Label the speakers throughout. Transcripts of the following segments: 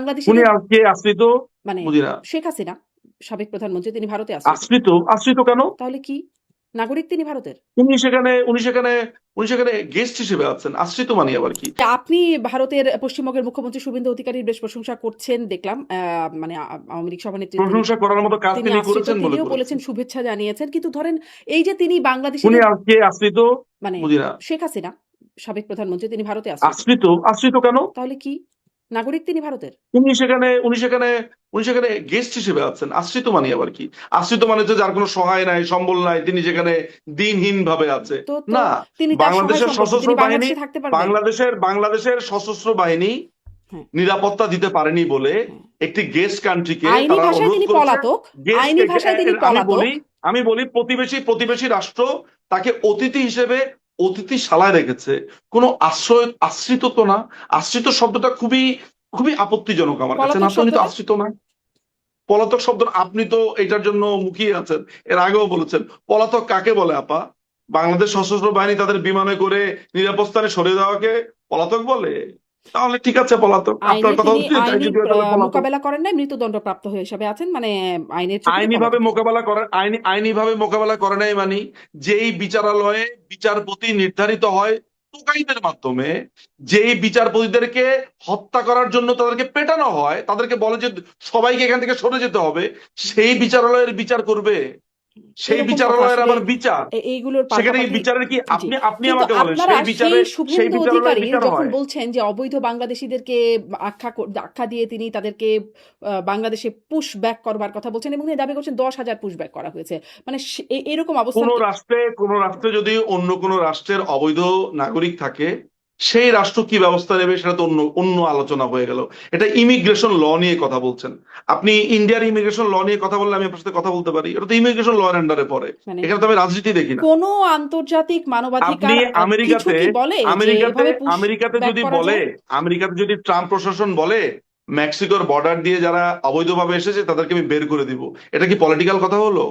Speaker 1: উনি
Speaker 2: বাংলাদেশিদের
Speaker 1: আজকে আশ্রিত
Speaker 2: মানে
Speaker 1: বুঝি না।
Speaker 2: শেখ হাসিনা সাবেক প্রধানমন্ত্রী তিনি ভারতে আশ্রিত।
Speaker 1: আশ্রিত আশ্রিত কেন?
Speaker 2: তাহলে কি নাগরিক তিনি ভারতের?
Speaker 1: উনি সেখানে গেস্ট হিসেবে আছেন। আশ্রিত মানে আবার কি?
Speaker 2: আপনি ভারতের পশ্চিমবঙ্গের মুখ্যমন্ত্রী শুভেন্দু অধিকারীর বেশ প্রশংসা করছেন দেখলাম। মানে আওয়ামী লীগ সভানেত্রী
Speaker 1: প্রশংসা করার মতো কাজ
Speaker 2: তিনি
Speaker 1: তিনি
Speaker 2: আশ্রিত,
Speaker 1: করেছেন বলে
Speaker 2: তিনিও বলেছেন
Speaker 1: করেছেন।
Speaker 2: শুভেচ্ছা জানিয়েছেন। কিন্তু ধরেন এই যে তিনি
Speaker 1: উনি
Speaker 2: বাংলাদেশিদের
Speaker 1: আজকে আশ্রিত
Speaker 2: মানে
Speaker 1: বুঝি না।
Speaker 2: শেখ হাসিনা সাবেক প্রধানমন্ত্রী তিনি ভারতে আশ্রিত।
Speaker 1: আশ্রিত কেন?
Speaker 2: তাহলে কি নাগরিক তিনি ভারতের?
Speaker 1: উনি সেখানে গেস্ট হিসেবে আছেন। আশ্রিত মানে আবার কি? আশ্রিত মানে হচ্ছে যার কোনো সহায় নাই, সম্বল নাই, তিনি সেখানে দিনহীন ভাবে আছে।
Speaker 2: তো
Speaker 1: না,
Speaker 2: তিনি তার সহায়
Speaker 1: বাংলাদেশের
Speaker 2: সম্পর্ক
Speaker 1: সশস্ত্র
Speaker 2: তিনি
Speaker 1: বাহিনী
Speaker 2: বাংলাদেশে থাকতে পারবেন।
Speaker 1: বাংলাদেশের সশস্ত্র বাহিনী
Speaker 2: হ্যাঁ,
Speaker 1: নিরাপত্তা দিতে পারেনি বলে
Speaker 2: হ্যাঁ।
Speaker 1: একটি গেস্ট কান্ট্রিকে
Speaker 2: আইনি
Speaker 1: তারা
Speaker 2: ভাষায়
Speaker 1: অনুরোধ
Speaker 2: তিনি
Speaker 1: করেছে।
Speaker 2: পলাতক, আইনি ভাষায় তিনি
Speaker 1: আমি
Speaker 2: পলাতক।
Speaker 1: বলি প্রতিবেশী রাষ্ট্র তাকে অতিথি হিসেবে অতিথিশালায় রেখেছে। কোনো আশ্রিত তো না। আশ্রিত শব্দটা খুবই খুবই আপত্তিজনক আমার কাছে।
Speaker 2: পলাতক
Speaker 1: না, তো উনি তো
Speaker 2: শব্দটা
Speaker 1: আশ্রিত না। পলাতক শব্দ আপনি তো এটার জন্য মুখিয়ে আছেন, এর আগেও বলেছেন। পলাতক কাকে বলে আপা? বাংলাদেশ সশস্ত্র বাহিনী তাদের বিমানে করে নিরাপদ স্থানে সরিয়ে দেওয়াকে পলাতক বলে? তাহলে ঠিক আছে, পলাতক। আপনার কথা
Speaker 2: তিনি
Speaker 1: হচ্ছে তাই
Speaker 2: আইনি
Speaker 1: যদি হয় তাহলে পলাতক।
Speaker 2: মোকাবেলা করেন নাই, মৃত্যুদণ্ডপ্রাপ্ত হিসেবে আছেন, মানে আইনের চোখে
Speaker 1: আইনিভাবে
Speaker 2: পলাতক।
Speaker 1: মোকাবেলা করেন, আইনিভাবে মোকাবেলা করে নাই মানে যেই বিচারালয়ে বিচারপতি নির্ধারিত হয় টোকাইদের মাধ্যমে, যেই বিচারপতিদেরকে হত্যা করার জন্য তাদেরকে পেটানো হয়, তাদেরকে বলে যে সবাইকে এখান থেকে সরে যেতে হবে, সেই বিচারালয়ের বিচার করবে? সেই
Speaker 2: এরকম কথা
Speaker 1: বিচারালয়ের
Speaker 2: আসলে
Speaker 1: আবার বিচার?
Speaker 2: এইগুলোর
Speaker 1: সেখানে
Speaker 2: পাল্টাপাল্টি।
Speaker 1: বিচারের কি
Speaker 2: জি,
Speaker 1: আপনি
Speaker 2: কিন্তু
Speaker 1: আমাকে বলেন
Speaker 2: আপনারা সেই
Speaker 1: সেই
Speaker 2: শুভেন্দু
Speaker 1: বিচারালয়ে
Speaker 2: অধিকারী
Speaker 1: বিচার
Speaker 2: যখন
Speaker 1: হয়?
Speaker 2: বলছেন যে অবৈধ বাংলাদেশিদেরকে আখ্যা দিয়ে তিনি তাদেরকে বাংলাদেশে পুশ ব্যাক করবার কথা বলছেন এবং তিনি দাবি করছেন 10,000 পুশ ব্যাক করা হয়েছে, মানে এরকম অবস্থান।
Speaker 1: কোন রাষ্ট্রে যদি অন্য কোন রাষ্ট্রের অবৈধ নাগরিক থাকে, সেই রাষ্ট্র কি ব্যবস্থা নেবে সেটা তো অন্য অন্য আলোচনা হয়ে গেল। এটা ইমিগ্রেশন ল নিয়ে কথা বলছেন আপনি। ইন্ডিয়ার ইমিগ্রেশন ল নিয়ে কথা বললে আমি আপনার সাথে কথা বলতে পারি। এটা তো ইমিগ্রেশন ল এর আন্ডারে পড়ে।
Speaker 2: মানে
Speaker 1: এখানে তো আমি রাজনীতি দেখি না।
Speaker 2: কোনো আন্তর্জাতিক
Speaker 1: আপনি
Speaker 2: মানবাধিকার কিছু
Speaker 1: আমেরিকাতে
Speaker 2: কি বলে যে
Speaker 1: আমেরিকাতে
Speaker 2: এভাবে পুশ
Speaker 1: আমেরিকাতে
Speaker 2: ব্যাক
Speaker 1: যদি
Speaker 2: করা
Speaker 1: বলে
Speaker 2: যায়?
Speaker 1: আমেরিকাতে যদি ট্রাম্প প্রশাসন বলে মেক্সিকোর বর্ডার দিয়ে যারা অবৈধভাবে এসেছে তাদেরকে আমি বের করে দিব, এটা কি পলিটিক্যাল কথা হলো?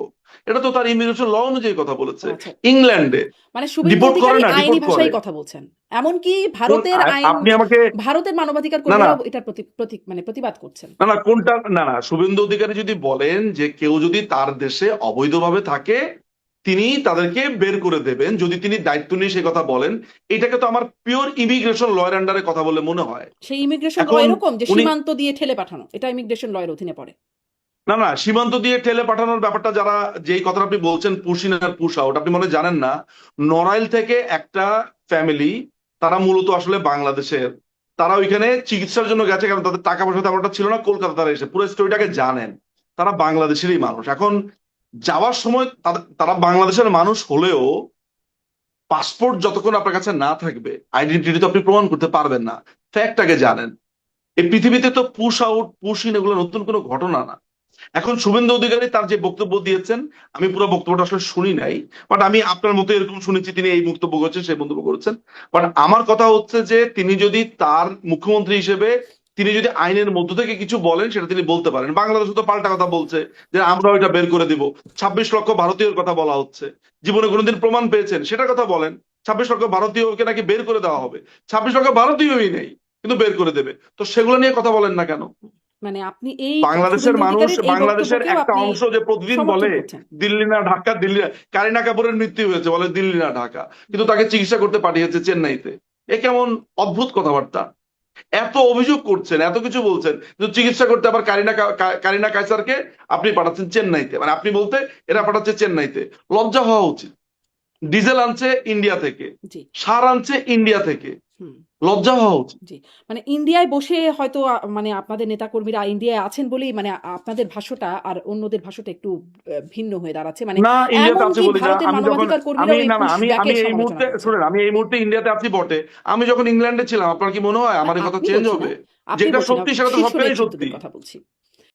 Speaker 1: এটা তো তার ইমিগ্রেশন ল অনুযায়ী কথা বলেছে।
Speaker 2: আচ্ছা,
Speaker 1: ইংল্যান্ডে
Speaker 2: মানে শুভেন্দু
Speaker 1: ডিপোর্ট করে
Speaker 2: অধিকারী
Speaker 1: না,
Speaker 2: আইনি
Speaker 1: ডিপোর্ট করে।
Speaker 2: ভাষায় কথা বলছেন, এমনকি ভারতের আইন,
Speaker 1: আপনি আমাকে
Speaker 2: ভারতের মানবাধিকার
Speaker 1: না
Speaker 2: কর্মীরাও এটার মানে প্রতিবাদ করছেন।
Speaker 1: না কোনটা না শুভেন্দু অধিকারী যদি বলেন যে কেউ যদি তার দেশে অবৈধভাবে থাকে তিনি তাদেরকে বের করে দেবেন, যদি তিনি দায়িত্ব নিয়ে সে কথা বলেন, এটাকে তো আমার পিওর ইমিগ্রেশন ল এর আন্ডারে কথা বলে মনে হয়।
Speaker 2: সেই ইমিগ্রেশন ল
Speaker 1: এখন
Speaker 2: এরকম যে
Speaker 1: উনি
Speaker 2: সীমান্ত দিয়ে ঠেলে পাঠানো, এটা ইমিগ্রেশন ল এর অধীনে পড়ে।
Speaker 1: না সীমান্ত দিয়ে ঠেলে পাঠানোর ব্যাপারটা যারা যেই কথাটা আপনি বলছেন পুশ ইন আর পুশ আউট, আপনি মনে হয় জানেন না। নড়াইল থেকে একটা ফ্যামিলি, তারা মূলত আসলে বাংলাদেশের, তারা ওইখানে চিকিৎসার জন্য গেছে, কারণ তাদের টাকা পয়সা তেমনটা ছিল না। কলকাতা তারা এসে পুরো স্টোরিটাকে জানেন। তারা বাংলাদেশেরই মানুষ। এখন যাওয়ার সময় তারা বাংলাদেশের মানুষ হলেও পাসপোর্ট যতক্ষণ আপনার কাছে না থাকবে আইডেন্টিটি তো আপনি প্রমাণ করতে পারবেন না। ফ্যাক্টটাকে জানেন। এই পৃথিবীতে তো পুশ আউট পুশ ইন এগুলো নতুন কোনো ঘটনা না। এখন শুভেন্দু অধিকারী তার যে বক্তব্য দিয়েছেন, আমি পুরো বক্তব্যটা আসলে শুনি নাই, বাট আমি আপনার মতো এরকম শুনেছি তিনি এই বক্তব্য করছেন সেই মন্তব্য করেছেন। বাট আমার কথা হচ্ছে যে তিনি যদি তার মুখ্যমন্ত্রী হিসেবে তিনি যদি আইনের মধ্য থেকে কিছু বলেন সেটা তিনি বলতে পারেন। বাংলাদেশ তো পাল্টা কথা বলছে যে আমরা ওইটা বের করে দিব। 26 লক্ষ ভারতীয়র কথা বলা হচ্ছে। জীবনে কোনোদিন প্রমাণ পেয়েছেন সেটার কথা বলেন। 26 লক্ষ ভারতীয়কে নাকি বের করে দেওয়া হবে। 26 লক্ষ ভারতীয়ই নেই, কিন্তু বের করে দেবে। তো সেগুলো নিয়ে কথা বলেন না কেন?
Speaker 2: মানে আপনি এই
Speaker 1: বাংলাদেশের
Speaker 2: শুভেন্দু
Speaker 1: মানুষ,
Speaker 2: অধিকারীর এই
Speaker 1: বাংলাদেশের
Speaker 2: বক্তব্যকেও
Speaker 1: একটা
Speaker 2: আপনি
Speaker 1: অংশ যে প্রতিদিন
Speaker 2: সমর্থন
Speaker 1: বলে
Speaker 2: করছেন।
Speaker 1: দিল্লি না ঢাকা, কারিনা কাপুরের মৃত্যু হয়েছে বলে দিল্লি না ঢাকা, কিন্তু তাকে চিকিৎসা করতে পাঠিয়েছে চেন্নাইতে। এ কেমন অদ্ভুত কথাবার্তা! এত অভিযোগ করছেন, এত কিছু বলছেন, কিন্তু চিকিৎসা করতে আবার কারিনা কাইসারকে আপনি পাঠাচ্ছেন চেন্নাইতে। মানে আপনি বলতে এরা পাঠাচ্ছে চেন্নাইতে। লজ্জা হওয়া উচিত। ডিজেল আনছে ইন্ডিয়া থেকে,
Speaker 2: জি,
Speaker 1: সার আনছে ইন্ডিয়া থেকে,
Speaker 2: হুম,
Speaker 1: লজ্জা হওয়া উচিত।
Speaker 2: জি। মানে ইন্ডিয়ায় বসে হয়তো মানে আপনাদের নেতাকর্মীরা ইন্ডিয়ায় আছেন বলেই মানে আপনাদের ভাষাটা আর অন্যদের ভাষাটা একটু ভিন্ন হয়ে দাঁড়াচ্ছে। মানে
Speaker 1: না, ইন্ডিয়াতে আছে
Speaker 2: এমনকি
Speaker 1: বলি না।
Speaker 2: ভারতের
Speaker 1: আমি যখন
Speaker 2: মানবাধিকার কর্মীরাও এই পুশ
Speaker 1: আমি
Speaker 2: ব্যাকের
Speaker 1: এই
Speaker 2: সমালোচনা
Speaker 1: মুহূর্তে
Speaker 2: করছেন।
Speaker 1: শুনেন, আমি এই মুহূর্তে ইন্ডিয়াতে আছি বটে। আমি যখন ইংল্যান্ডে ছিলাম আপনার কি মনে হয় আমার এই কথা
Speaker 2: আপনি
Speaker 1: চেঞ্জ
Speaker 2: বলছি না,
Speaker 1: হবে?
Speaker 2: আপনি
Speaker 1: যেটা
Speaker 2: বলছি না,
Speaker 1: সত্যি সেটা তো
Speaker 2: শীর্ষ
Speaker 1: সবটাই সত্যি।
Speaker 2: নেতৃত্বদের কথা বলছি।